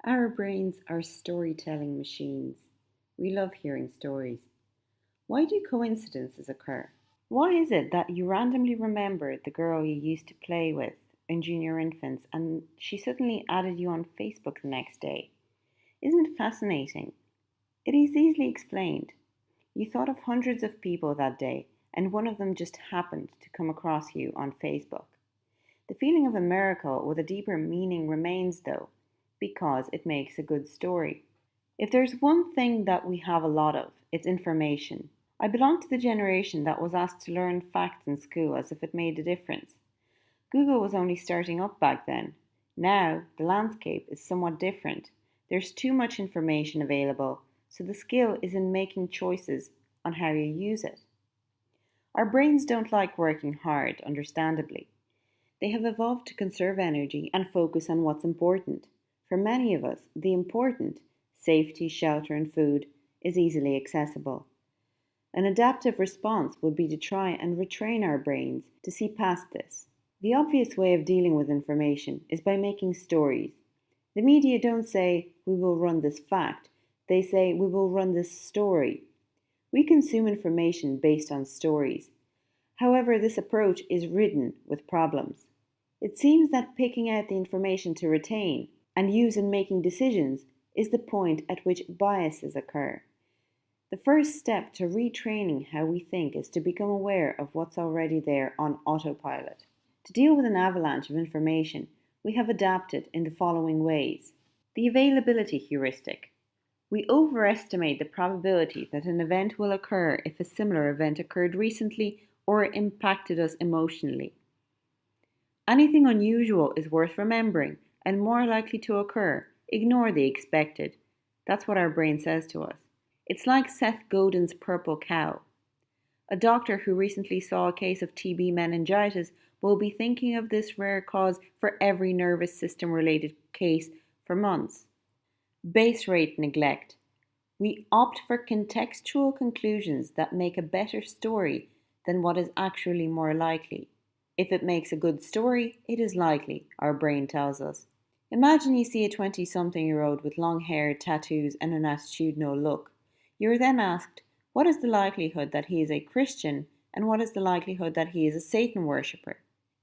Our brains are storytelling machines. We love hearing stories. Why do coincidences occur? Why is it that you randomly remember the girl you used to play with in junior infants and she suddenly added you on Facebook the next day? Isn't it fascinating? It is easily explained. You thought of hundreds of people that day, and one of them just happened to come across you on Facebook. The feeling of a miracle with a deeper meaning remains, though, because it makes a good story. If there's one thing that we have a lot of, it's information. I belong to the generation that was asked to learn facts in school as if it made a difference. Google was only starting up back then. Now, the landscape is somewhat different. There's too much information available, so the skill is in making choices on how you use it. Our brains don't like working hard, understandably. They have evolved to conserve energy and focus on what's important. For many of us, the important, safety, shelter, and food, is easily accessible. An adaptive response would be to try and retrain our brains to see past this. The obvious way of dealing with information is by making stories. The media don't say, we will run this fact, they say, we will run this story. We consume information based on stories. However, this approach is ridden with problems. It seems that picking out the information to retain and use in making decisions is the point at which biases occur. The first step to retraining how we think is to become aware of what's already there on autopilot. To deal with an avalanche of information, we have adapted in the following ways. The availability heuristic. We overestimate the probability that an event will occur if a similar event occurred recently or impacted us emotionally. Anything unusual is worth remembering and more likely to occur. Ignore the expected. That's what our brain says to us. It's like Seth Godin's purple cow. A doctor who recently saw a case of TB meningitis will be thinking of this rare cause for every nervous system related case for months. Base rate neglect. We opt for contextual conclusions that make a better story than what is actually more likely. If it makes a good story, it is likely, our brain tells us. Imagine you see a 20-something-year-old with long hair, tattoos, and an attitudinal look. You are then asked, what is the likelihood that he is a Christian and what is the likelihood that he is a Satan worshipper?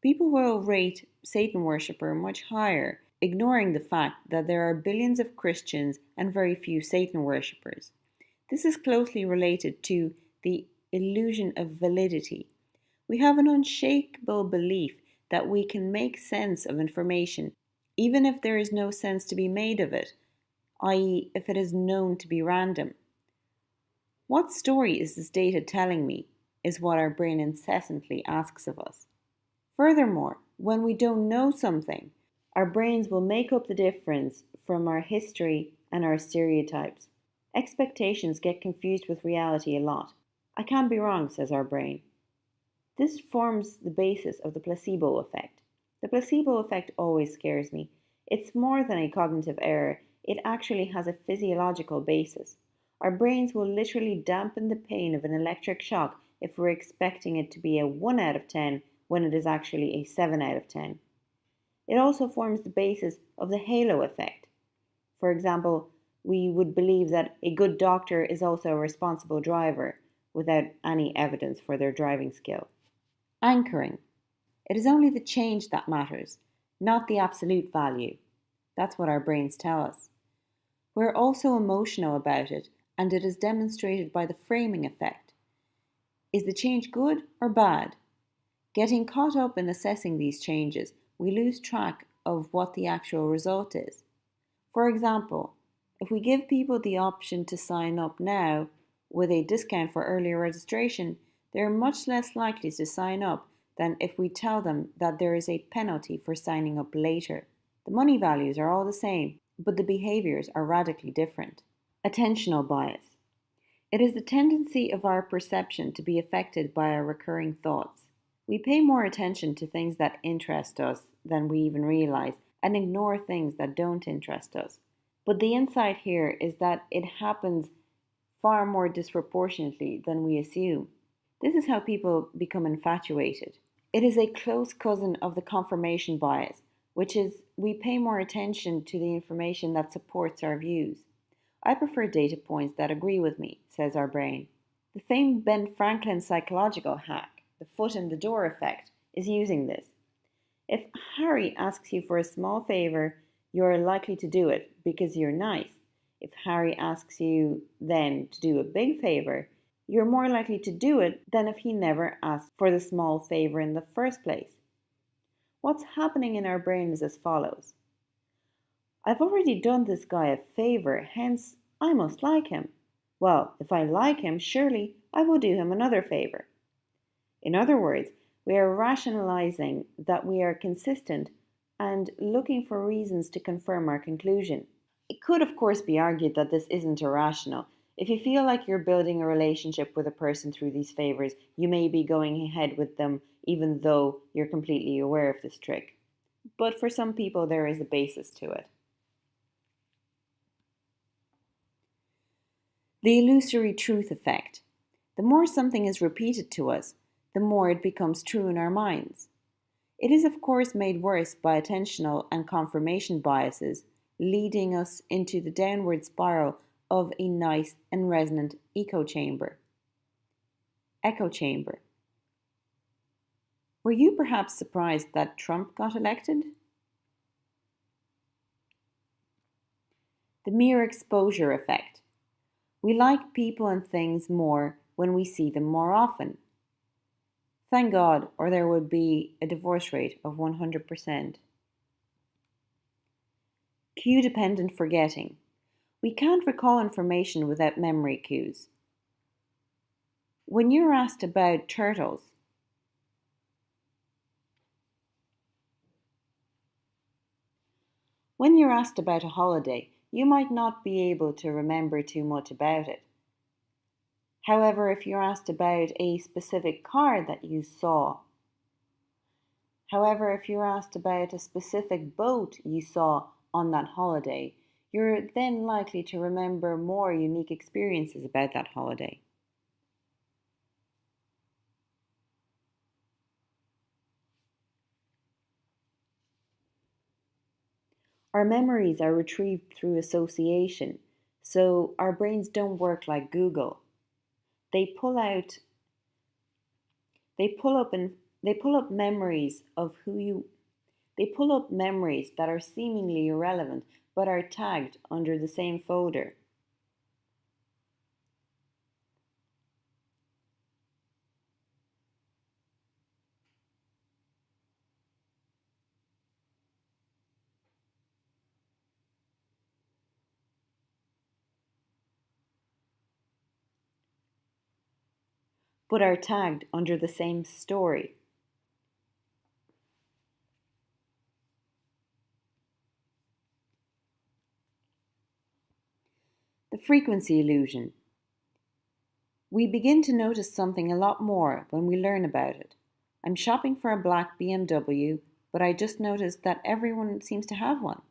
People will rate Satan worshipper much higher, ignoring the fact that there are billions of Christians and very few Satan worshippers. This is closely related to the illusion of validity. We have an unshakable belief that we can make sense of information, even if there is no sense to be made of it, i.e., if it is known to be random. What story is this data telling me, is what our brain incessantly asks of us. Furthermore, when we don't know something, our brains will make up the difference from our history and our stereotypes. Expectations get confused with reality a lot. I can't be wrong, says our brain. This forms the basis of the placebo effect. The placebo effect always scares me. It's more than a cognitive error, it actually has a physiological basis. Our brains will literally dampen the pain of an electric shock if we're expecting it to be a 1 out of 10 when it is actually a 7 out of 10. It also forms the basis of the halo effect. For example, we would believe that a good doctor is also a responsible driver without any evidence for their driving skill. Anchoring. It is only the change that matters, not the absolute value. That's what our brains tell us. We're also emotional about it, and it is demonstrated by the framing effect. Is the change good or bad? Getting caught up in assessing these changes, we lose track of what the actual result is. For example, if we give people the option to sign up now with a discount for earlier registration, they are much less likely to sign up than if we tell them that there is a penalty for signing up later. The money values are all the same, but the behaviours are radically different. Attentional bias. It is the tendency of our perception to be affected by our recurring thoughts. We pay more attention to things that interest us than we even realize and ignore things that don't interest us. But the insight here is that it happens far more disproportionately than we assume. This is how people become infatuated. It is a close cousin of the confirmation bias, which is we pay more attention to the information that supports our views. I prefer data points that agree with me, says our brain. The famed Ben Franklin psychological hack, the foot in the door effect, is using this. If Harry asks you for a small favour, you're likely to do it because you're nice. If Harry asks you then to do a big favour, you're more likely to do it than if he never asked for the small favour in the first place. What's happening in our brain is as follows. I've already done this guy a favour, hence I must like him. Well, if I like him, surely I will do him another favour. In other words, we are rationalizing that we are consistent and looking for reasons to confirm our conclusion. It could, of course, be argued that this isn't irrational. If you feel like you're building a relationship with a person through these favors, you may be going ahead with them even though you're completely aware of this trick. But for some people, there is a basis to it. The illusory truth effect. The more something is repeated to us, the more it becomes true in our minds. It is, of course, made worse by attentional and confirmation biases, leading us into the downward spiral of a nice and resonant echo chamber. Echo chamber. Were you perhaps surprised that Trump got elected? The mere exposure effect. We like people and things more when we see them more often. Thank God, or there would be a divorce rate of 100%. Cue-dependent forgetting. We can't recall information without memory cues. When you're asked about turtles, when you're asked about a holiday, you might not be able to remember too much about it. However, if you're asked about a specific car that you saw, however, if you're asked about a specific boat you saw on that holiday, you're then likely to remember more unique experiences about that holiday. Our memories are retrieved through association, so our brains don't work like Google. They pull out they pull up and they pull up memories of who you they pull up memories that are seemingly irrelevant but are tagged under the same folder. But are tagged under the same story. The frequency illusion. We begin to notice something a lot more when we learn about it. I'm shopping for a black BMW, but I just noticed that everyone seems to have one.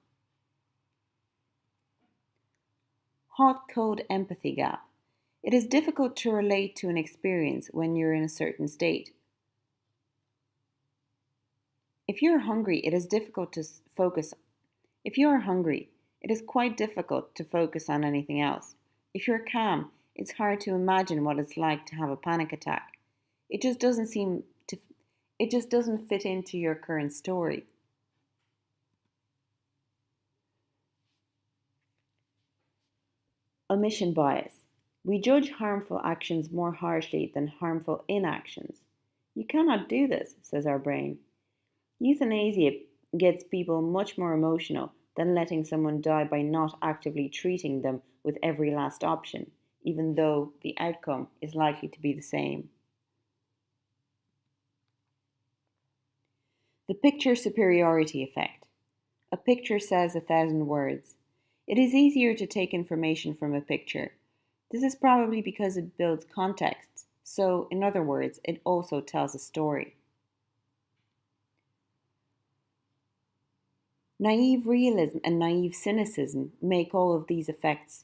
Hot code empathy gap. It is difficult to relate to an experience when you're in a certain state. If you're hungry, it is difficult to focus. If you are hungry, it is quite difficult to focus on anything else. If you're calm, it's hard to imagine what it's like to have a panic attack. It just doesn't seem to it just doesn't fit into your current story. Omission bias. We judge harmful actions more harshly than harmful inactions. You cannot do this, says our brain. Euthanasia gets people much more emotional than letting someone die by not actively treating them with every last option, even though the outcome is likely to be the same. The picture superiority effect. A picture says 1,000 words. It is easier to take information from a picture. This is probably because it builds context, so, in other words, it also tells a story. Naive realism and naive cynicism make all of these effects.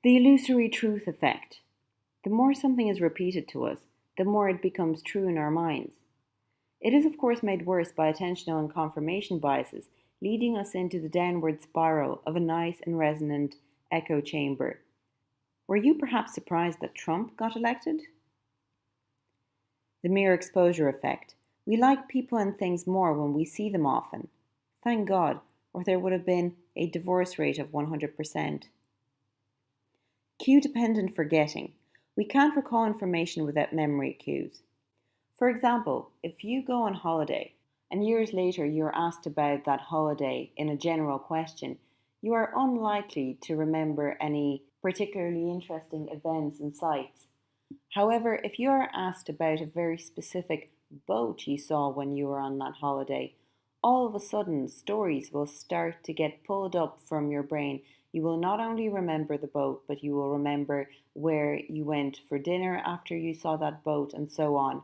The illusory truth effect. The more something is repeated to us, the more it becomes true in our minds. It is, of course, made worse by attentional and confirmation biases, leading us into the downward spiral of a nice and resonant echo chamber. Were you perhaps surprised that Trump got elected? The mere exposure effect. We like people and things more when we see them often. Thank God, or there would have been a divorce rate of 100%. Cue dependent forgetting. We can't recall information without memory cues. For example, if you go on holiday and years later you're asked about that holiday in a general question, you are unlikely to remember any particularly interesting events and sights. However, if you are asked about a very specific boat you saw when you were on that holiday, all of a sudden stories will start to get pulled up from your brain. You will not only remember the boat, but you will remember where you went for dinner after you saw that boat and so on.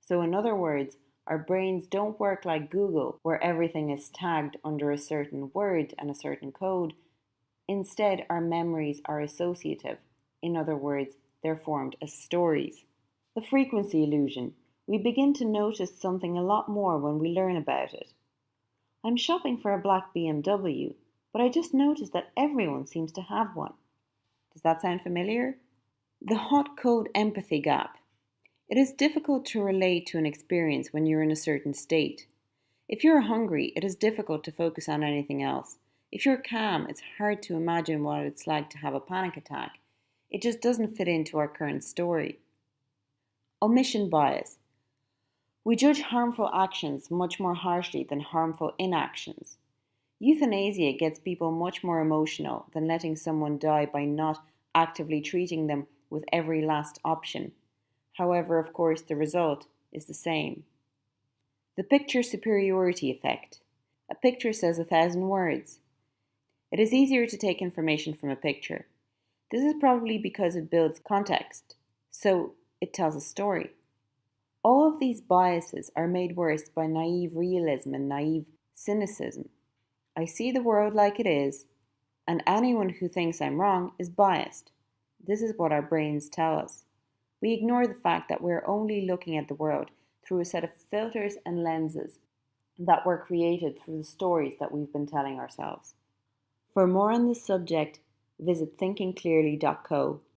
So, in other words, our brains don't work like Google, where everything is tagged under a certain word and a certain code. Instead, our memories are associative. In other words, they're formed as stories. The frequency illusion. We begin to notice something a lot more when we learn about it. I'm shopping for a black BMW, but I just noticed that everyone seems to have one. Does that sound familiar? The hot code empathy gap. It is difficult to relate to an experience when you're in a certain state. If you're hungry, it is difficult to focus on anything else. If you're calm, it's hard to imagine what it's like to have a panic attack. It just doesn't fit into our current story. Omission bias. We judge harmful actions much more harshly than harmful inactions. Euthanasia gets people much more emotional than letting someone die by not actively treating them with every last option. However, of course, the result is the same. The picture superiority effect. A picture says 1,000 words. It is easier to take information from a picture. This is probably because it builds context, so it tells a story. All of these biases are made worse by naive realism and naive cynicism. I see the world like it is, and anyone who thinks I'm wrong is biased. This is what our brains tell us. We ignore the fact that we're only looking at the world through a set of filters and lenses that were created through the stories that we've been telling ourselves. For more on this subject, visit thinkingclearly.co.